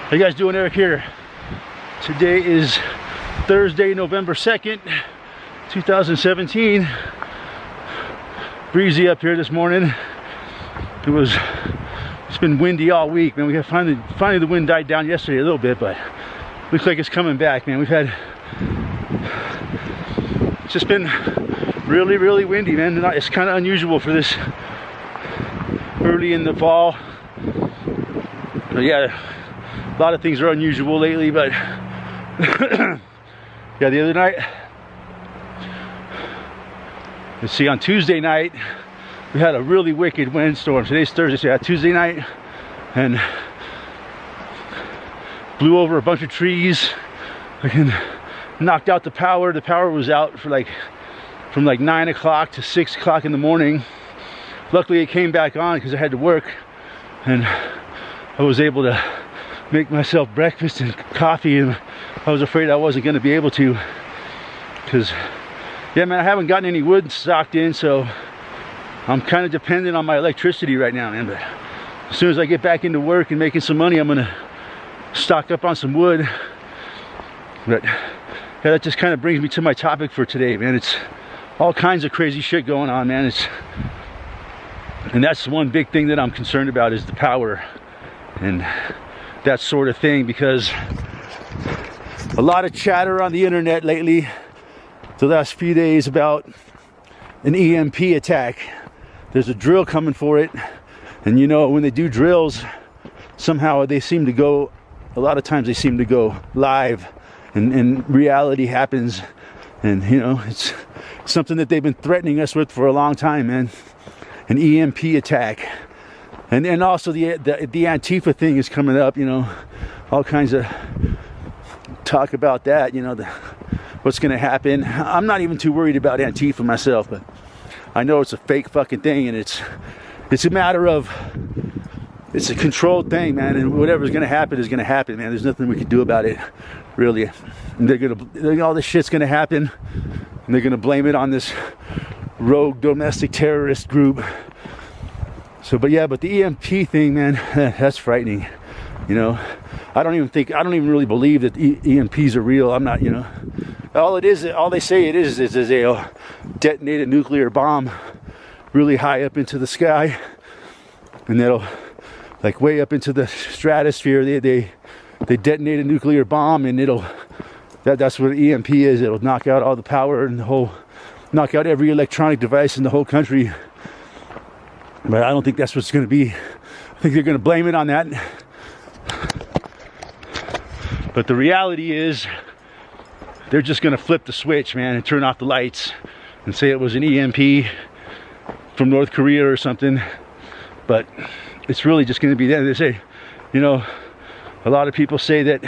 How you guys doing? Eric here. Today is Thursday, November 2nd, 2017. Breezy up here this morning. It's been windy all week, man. We got finally the wind died down yesterday a little bit, but looks like it's coming back, man. It's just been really windy, man. It's kind of unusual for this early in the fall. But yeah, a lot of things are unusual lately, but yeah, the other night, let's see, on Tuesday night, we had a really wicked windstorm. Today's Thursday, so yeah, Tuesday night, and blew over a bunch of trees, knocked out the power. The power was out for from 9 o'clock to 6 o'clock in the morning. Luckily it came back on because I had to work, and I was able to make myself breakfast and coffee, and I was afraid I wasn't going to be able to, because yeah, man, I haven't gotten any wood stocked in, so I'm kind of dependent on my electricity right now, man. But as soon as I get back into work and making some money, I'm gonna stock up on some wood. But yeah, that just kind of brings me to my topic for today, man. It's all kinds of crazy shit going on, man. And that's one big thing that I'm concerned about, is the power and that sort of thing, because a lot of chatter on the internet lately the last few days about an E.M.P attack. There's a drill coming for it, and you know, when they do drills, somehow they seem to go, a lot of times they seem to go live, and reality happens. And you know, it's something that they've been threatening us with for a long time, man. An E.M.P attack. And also the Antifa thing is coming up, you know, all kinds of talk about that, you know, what's going to happen. I'm not even too worried about Antifa myself, but I know it's a fake fucking thing, and it's a matter of, it's a controlled thing, man, and whatever's going to happen is going to happen, man. There's nothing we can do about it, really. And all this shit's going to happen, and they're going to blame it on this rogue domestic terrorist group. So, but the E.M.P thing, man, that's frightening. You know, I don't even really believe that E.M.Ps are real. I'm not, you know, all they say it is they'll detonate a nuclear bomb really high up into the sky, and that'll, like, way up into the stratosphere. They detonate a nuclear bomb, and that's what E.M.P is. It'll knock out all the power and knock out every electronic device in the whole country. But I don't think that's what's going to be. I think they're going to blame it on that. But the reality is, they're just going to flip the switch, man, and turn off the lights and say it was an E.M.P from North Korea or something. But it's really just going to be that. They say, you know, a lot of people say that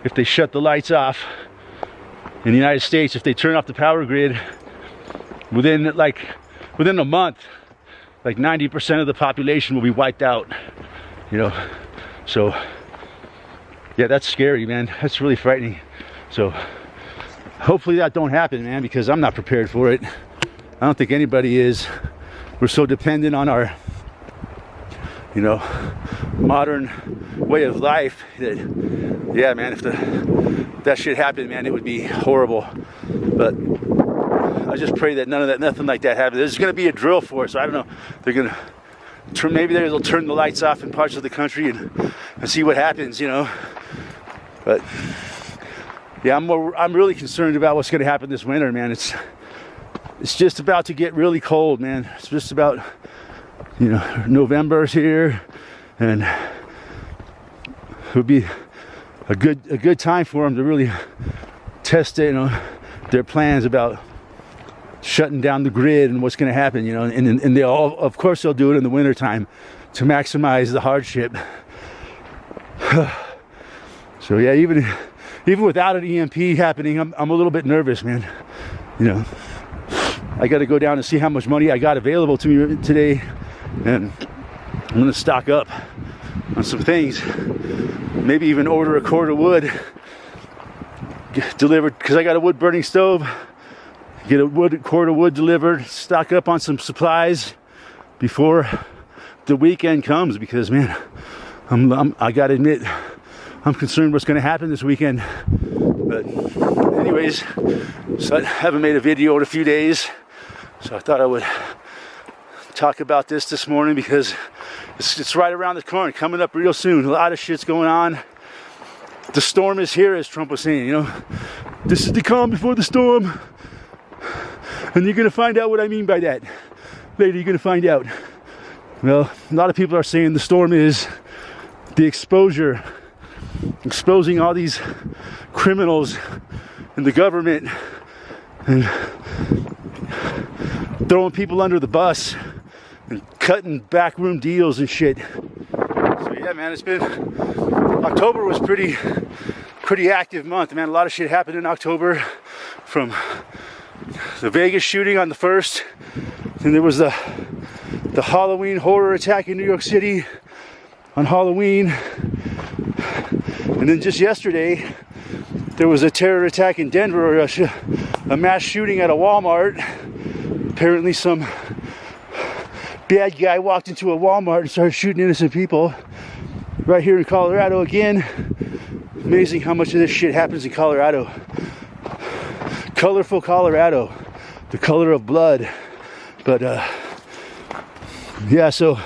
if they shut the lights off in the United States, if they turn off the power grid, within a month, like 90% of the population will be wiped out, you know. So yeah, that's scary, man. That's really frightening. So hopefully that don't happen, man, because I'm not prepared for it. I don't think anybody is. We're so dependent on our, you know, modern way of life that, yeah, man, if that shit happened, man, it would be horrible. But I just pray that nothing like that happens. There's going to be a drill for it, so I don't know. They're going to maybe they'll turn the lights off in parts of the country and see what happens, you know. But yeah, I'm really concerned about what's going to happen this winter, man. It's just about to get really cold, man. It's just about, you know, November's here, and it would be a good time for them to really test it, you know, their plans about shutting down the grid and what's going to happen, you know. And they all, of course, they'll do it in the winter time to maximize the hardship. So yeah, even without an E.M.P happening, I'm a little bit nervous, man. You know, I got to go down and see how much money I got available to me today, and I'm going to stock up on some things. Maybe even order a cord of wood delivered, because I got a wood burning stove. Get a cord of wood delivered, stock up on some supplies before the weekend comes, because man, I gotta admit, I'm concerned what's going to happen this weekend. But anyways, so I haven't made a video in a few days, so I thought I would talk about this morning because it's right around the corner, coming up real soon. A lot of shit's going on. The storm is here, as Trump was saying, you know. This is the calm before the storm. And you're going to find out what I mean by that. Later, you're going to find out. Well, a lot of people are saying the storm is the exposure, exposing all these criminals in the government and throwing people under the bus and cutting backroom deals and shit. So yeah, man, it's been, October was pretty active month, man. A lot of shit happened in October, from the Vegas shooting on the 1st, and there was the Halloween horror attack in New York City on Halloween, and then just yesterday there was a terror attack in Denver, a mass shooting at a Walmart. Apparently some bad guy walked into a Walmart and started shooting innocent people. Right here in Colorado again. Amazing how much of this shit happens in Colorado. Colorful Colorado, the color of blood. But yeah, so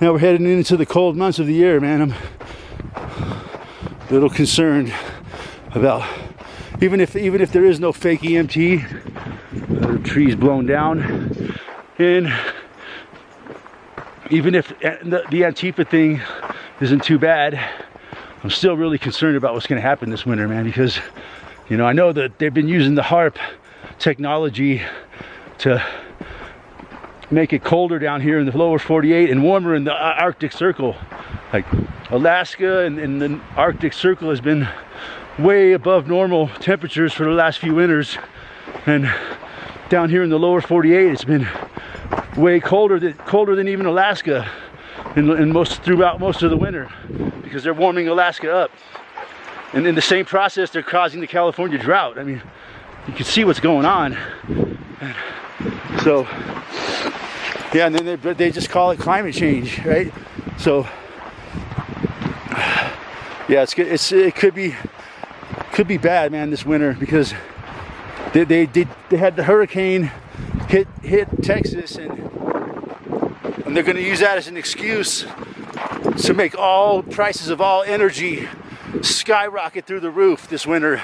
now we're heading into the cold months of the year, man. I'm a little concerned about, even if there is no fake E.M.P, the trees blown down, and even if the Antifa thing isn't too bad, I'm still really concerned about what's going to happen this winter, man, because, you know, I know that they've been using the HARP technology to make it colder down here in the lower 48 and warmer in the Arctic Circle. Like Alaska and the Arctic Circle has been way above normal temperatures for the last few winters, and down here in the lower 48 it's been way colder than even Alaska throughout most of the winter, because they're warming Alaska up, and in the same process they're causing the California drought. I mean, you can see what's going on. So yeah, and then they just call it climate change, right? So yeah, it could be bad, man, this winter, because they had the hurricane hit Texas, and they're going to use that as an excuse to make all prices of all energy skyrocket through the roof this winter,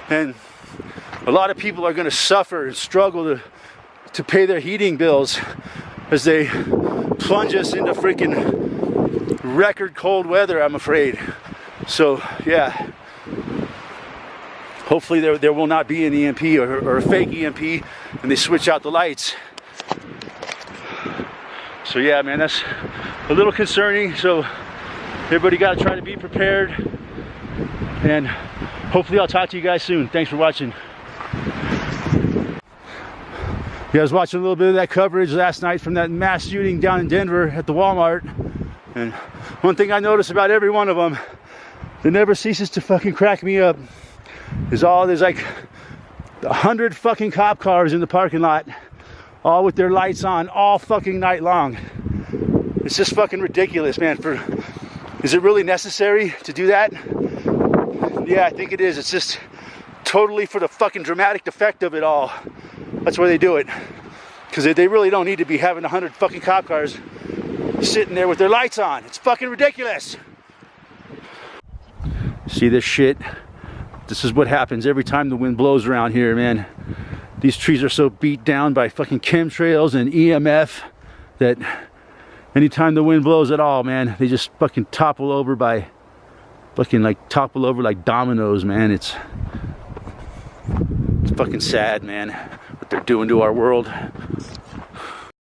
and a lot of people are going to suffer and struggle to pay their heating bills as they plunge us into freaking record cold weather, I'm afraid. So yeah, hopefully there will not be an E.M.P or a fake E.M.P, and they switch out the lights. So yeah, man, that's a little concerning. So everybody got to try to be prepared, and hopefully I'll talk to you guys soon. Thanks for watching. Yeah, I was watching a little bit of that coverage last night from that mass shooting down in Denver at the Walmart, and one thing I noticed about every one of them that never ceases to fucking crack me up is there's like 100 fucking cop cars in the parking lot, all with their lights on all fucking night long. It's just fucking ridiculous, man. Is it really necessary to do that? Yeah, I think it is. It's just totally for the fucking dramatic effect of it all. That's why they do it, because they really don't need to be having 100 fucking cop cars sitting there with their lights on. It's fucking ridiculous. See this shit? This is what happens every time the wind blows around here, man. These trees are so beat down by fucking chemtrails and EMF that anytime the wind blows at all, man, they just fucking topple over like dominoes, man. It's fucking sad, man, what they're doing to our world.